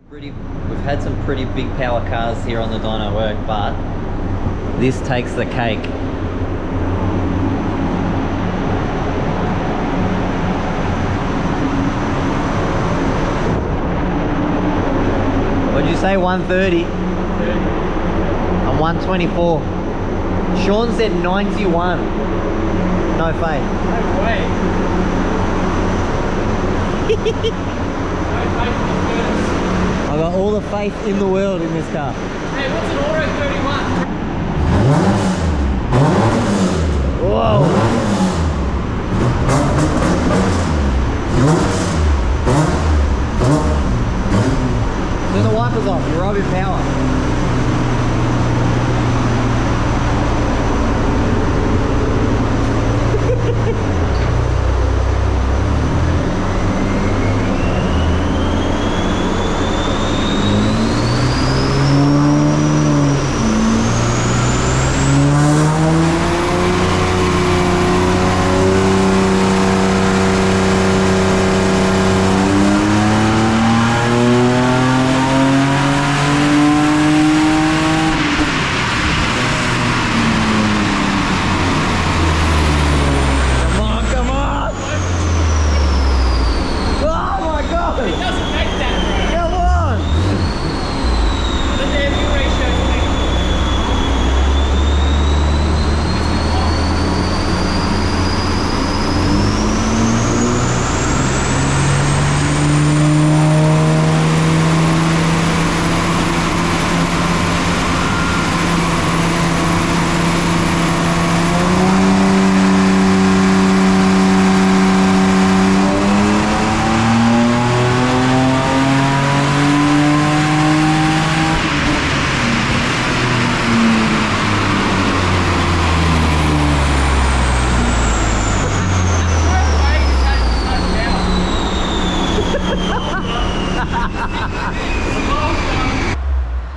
We've had some pretty big power cars here on the dyno work, but this takes the cake. What'd you say, 130? 30. I'm 124. Sean said 91. No faith. No way. I've got all the faith in the world in this car. Hey, what's an R31? Whoa! Turn the wipers off, you're robbing power.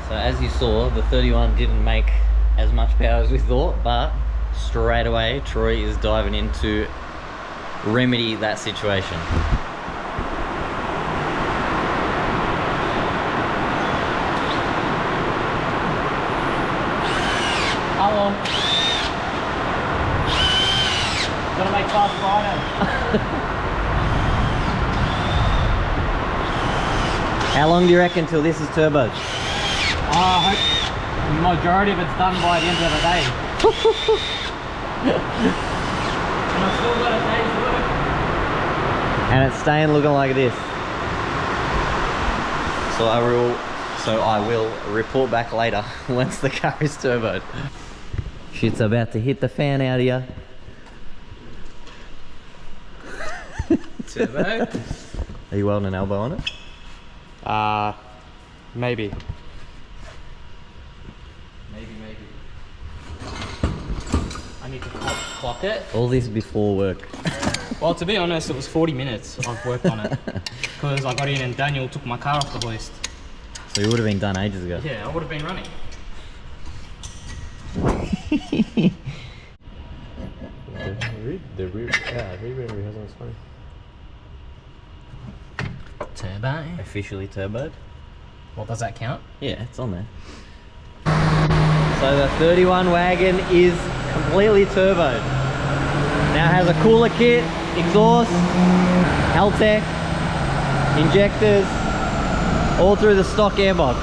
So as you saw, the 31 didn't make as much power as we thought, but straight away Troy is diving in to remedy that situation. Hello. Gotta make fast Friday. How long do you reckon till this is turbo? I hope the majority of it's done by the end of the day. And I've still got a day's work. And it's staying looking like this. So I will report back later once the car is turboed. Shit's about to hit the fan out here. Turbo? Are you welding an elbow on it? Maybe. I need to clock it. All this before work. Well, to be honest, it was 40 minutes I've worked on it. Because I got in and Daniel took my car off the hoist. So you would have been done ages ago. Yeah, I would have been running. The rear rehearsal was fine. Turbo. Officially turboed. Well, does that count? Yeah, it's on there. So the 31 wagon is completely turboed. Now it has a cooler kit, exhaust, Haltech, injectors, all through the stock airbox.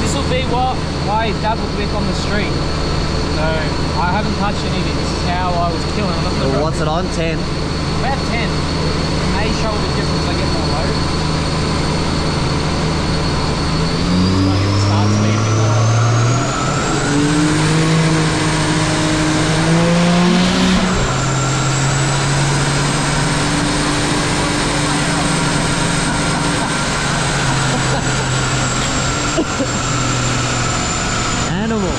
This will be what my dad would whip on the street. So I haven't touched anything. This is how I was killing. I'm not gonna So what's it on? 10? About 10. May show the difference. I get more load. Trying to get the start speed a bit more. Animal.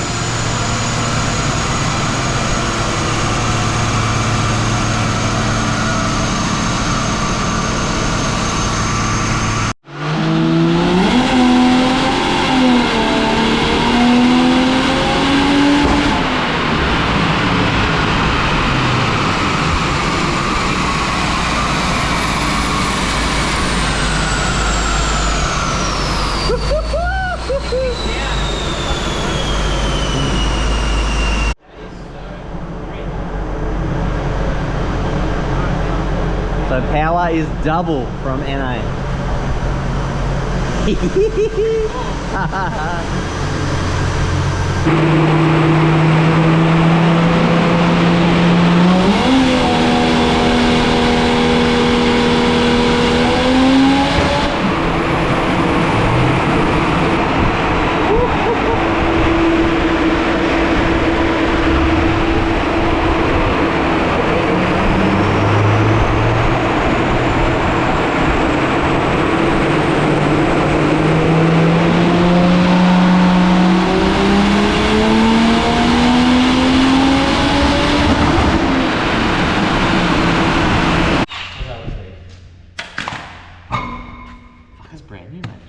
power is double from NA.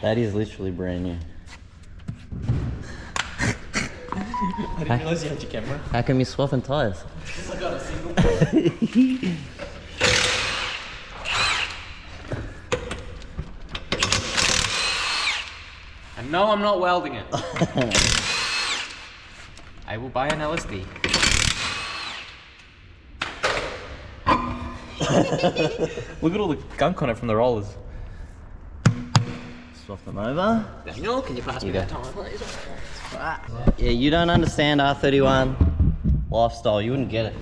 That is literally brand new. I didn't realise you had your camera. How come you're swapping tyres? I got a single. And no, I'm not welding it. I will buy an LSD. Look at all the gunk on it from the rollers. Swap them over. Daniel, can you pass me that time, please? Yeah, you don't understand R31 lifestyle. You wouldn't get it.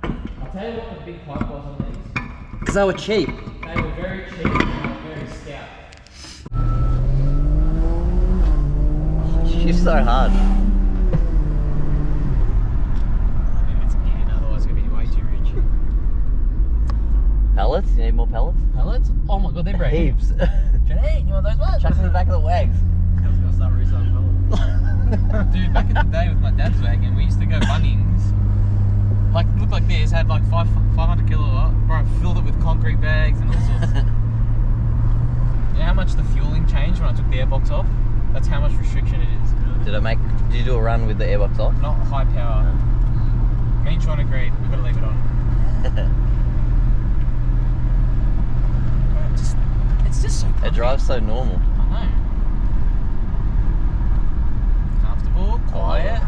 I'll tell you what the big pipe was on these. Because they were cheap. They were very cheap and they were very stout. Shifts so hard. It's in, otherwise it's going to be way too rich. Pellets? You need more pellets? Pellets? Oh my god, they're brand new. Heaps. Janine, you want those ones? Chuck them in the back of the wags. I was going to start reselling pellets. Dude, back in the day with my dad's wagon, we used to go Bunnings. Like, it looked like this, had like 500 kilowatt. Bro, filled it with concrete bags and all sorts. You know how much the fueling changed when I took the airbox off? That's how much restriction it is. Did you do a run with the airbox off? Not high power. Me and Sean agreed, we've got to leave it on. It's just so comfy. It drives so normal. I know. Comfortable, quiet.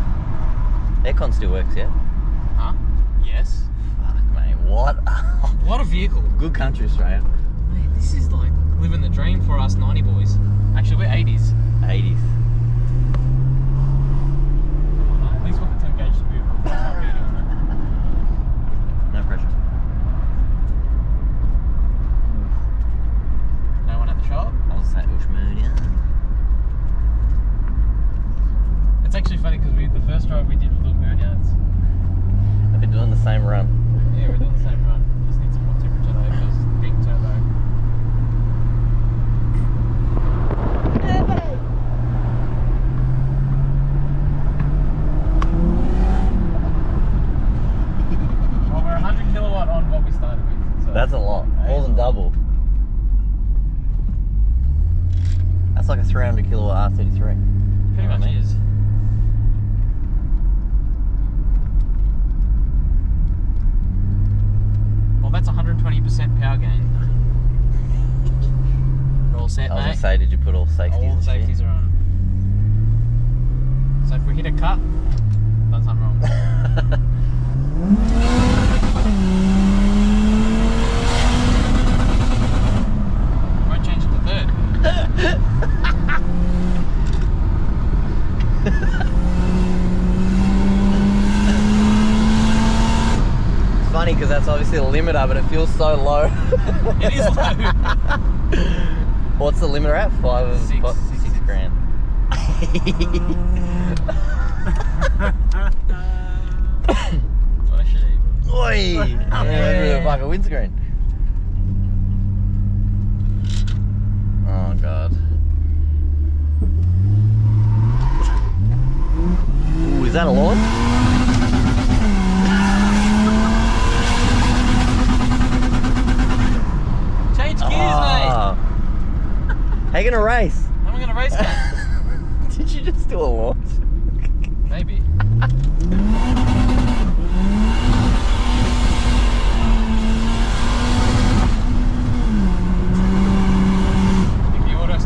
Aircon still works, yeah? Huh? Yes. Fuck, mate, what? What a vehicle. Good country, Australia. Mate, this is like living the dream for us 90 boys. Actually, we're 80s. 80s. At least what the temp gauge to be able to start beating on No pressure. that. No one at the shop. I'll say Ushmoon, It's actually funny because the first drive we did with little burnouts. I've been doing the same run. Yeah, we're doing the same run. Just need some more temperature though because big turbo. Well, we're 100 kilowatt on what we started with. So That's a lot. More than double. That's like a 300 kilowatt R33. Pretty much is. Well, that's 120% power gain. We're all set, I was mate. gonna say, did you put all safeties All the and safeties are on. So if we hit a cut, done something wrong. Won't change it to third. It's funny because that's obviously the limiter, but it feels so low. It is low. What's the limiter at? Six grand. What a sheep. Oi! Yeah, like a windscreen. Oh god. Ooh, is that a launch? Change gears, Ah. How you gonna race? mate. How am I going to race that? Did you just do a launch? Maybe.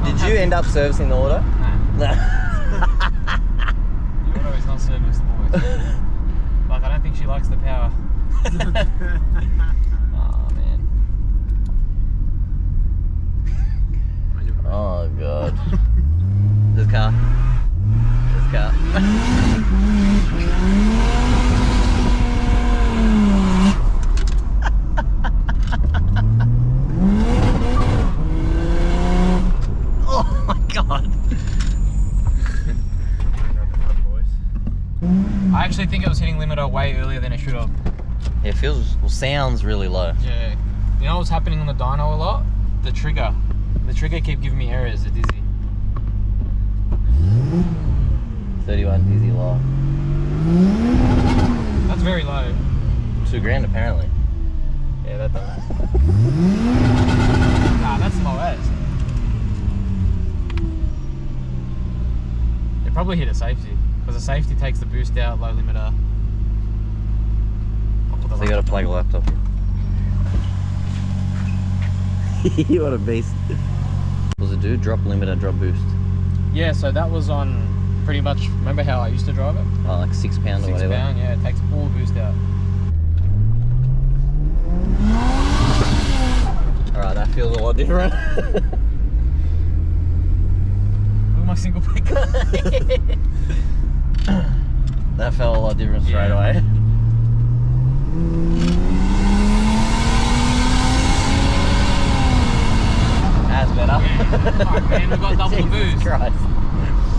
Did you end up servicing the auto? No. No. The auto is not serviced, boys. Like, I don't think she likes the power. Oh, man. god. This car. This car. Oh my god. I actually think it was hitting limiter way earlier than it should have. Yeah, it sounds really low. Yeah. You know what's happening on the dyno a lot? The trigger. The trigger keep giving me errors at dizzy. 31 dizzy low. That's very low. $2,000 apparently. Yeah, that does. Nah, that's low as. It probably hit a safety. Because the safety takes the boost out, low limiter. So you gotta plug a laptop in. What a beast. What does it do? Drop limiter, drop boost. Yeah, so that was on pretty much, remember how I used to drive it? Oh, like £6 or whatever. £6, yeah, it takes all the boost out. Alright, that feels a lot different. Look at my single pick. That felt a lot different straight away. That's better. Yeah. Alright, man, we got double the boost. Christ.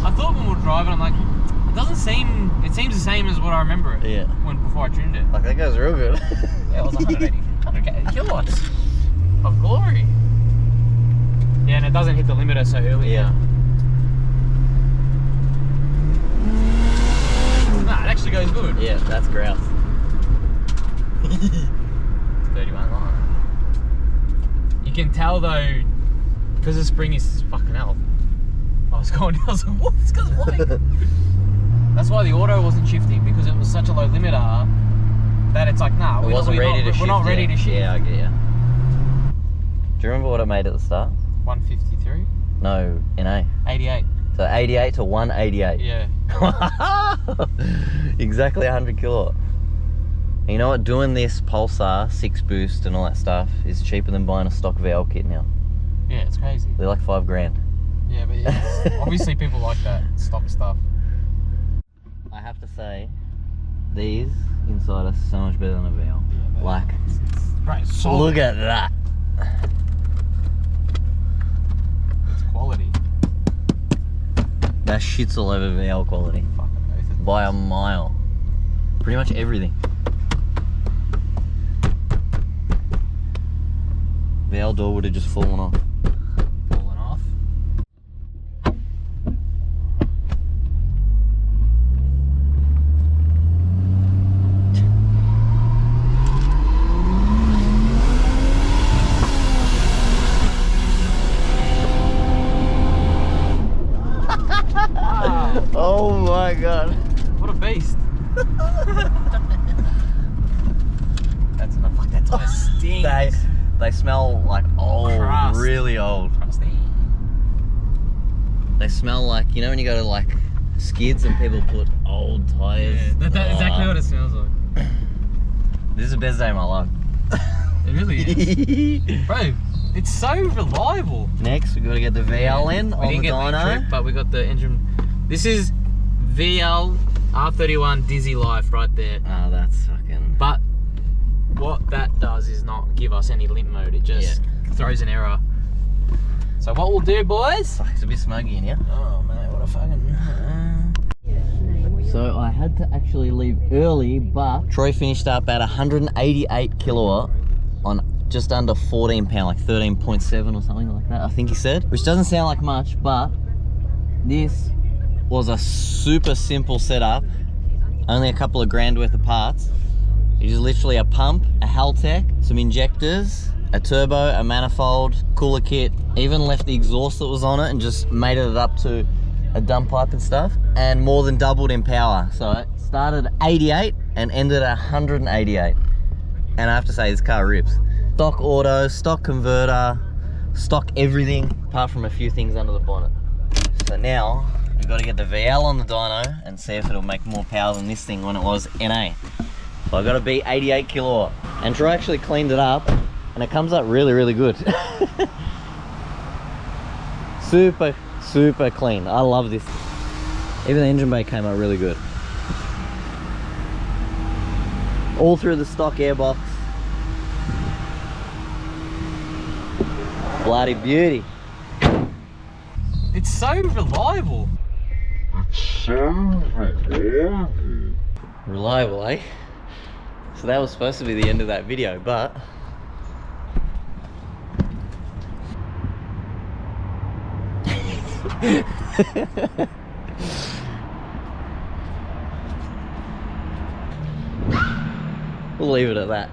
I thought when we were driving, I'm like, it seems the same as what I remember it. Yeah. Before I tuned it. Like, that goes real good. Yeah, it was 180 kilowatts of glory. Yeah, and it doesn't hit the limiter so early. Yeah. Nah, it actually goes good. Yeah, that's grouse. 31 line. You can tell though, because the spring is fucking hell. I was like, what? This guy's white. That's why the auto wasn't shifting, because it was such a low limiter that it's like, nah, we're not ready to shift. Yeah, I get you. Do you remember what it made at the start? 153? No, NA. 88. So 88 to 188. Yeah. Exactly 100 kilowatt. And you know what? Doing this Pulsar 6 boost and all that stuff is cheaper than buying a stock VL kit now. Yeah, it's crazy. They're like $5,000. Yeah, but yeah, obviously people like that stock stuff. I have to say, these inside are so much better than a VL. Yeah, like, right, solid. look at that. It's quality. That shit's all over VL quality. Fucking oath. By a mile. Pretty much everything. VL door would have just fallen off. Falling off. Oh my god. What a beast. That's enough. Fuck, that tire stinks. They smell like old, Crust. really old. Crusty. They smell like, you know when you go to like skids and people put old tires? Yeah, that's exactly what it smells like. This is the best day of my life. It really is. Bro, it's so reliable. Next, we got to get the VL in on the didn't get dyno. trip, but we got the engine. This is VL R31 Dizzy Life right there. Oh, that's fucking... But what that does is not give us any limp mode. It just throws an error. So what we'll do, boys? Fuck, it's a bit smuggy in here. Oh man, what a fucking... So I had to actually leave early, but Troy finished up at 188 kilowatt on just under 14 pound, like 13.7 or something like that, I think he said. Which doesn't sound like much, but this was a super simple setup. Only a couple of grand worth of parts. It is literally a pump, a Haltech, some injectors, a turbo, a manifold, cooler kit, even left the exhaust that was on it and just made it up to a dump pipe and stuff, and more than doubled in power. So it started at 88 and ended at 188. And I have to say, this car rips. Stock auto, stock converter, stock everything, apart from a few things under the bonnet. So now, we've got to get the VL on the dyno and see if it'll make more power than this thing when it was NA. So I got to beat 88 kilowatt. And Troy actually cleaned it up, and it comes up really, really good. Super clean. I love this. Even the engine bay came out really good. All through the stock airbox. Bloody beauty. It's so reliable. Reliable, eh? So that was supposed to be the end of that video, but we'll leave it at that.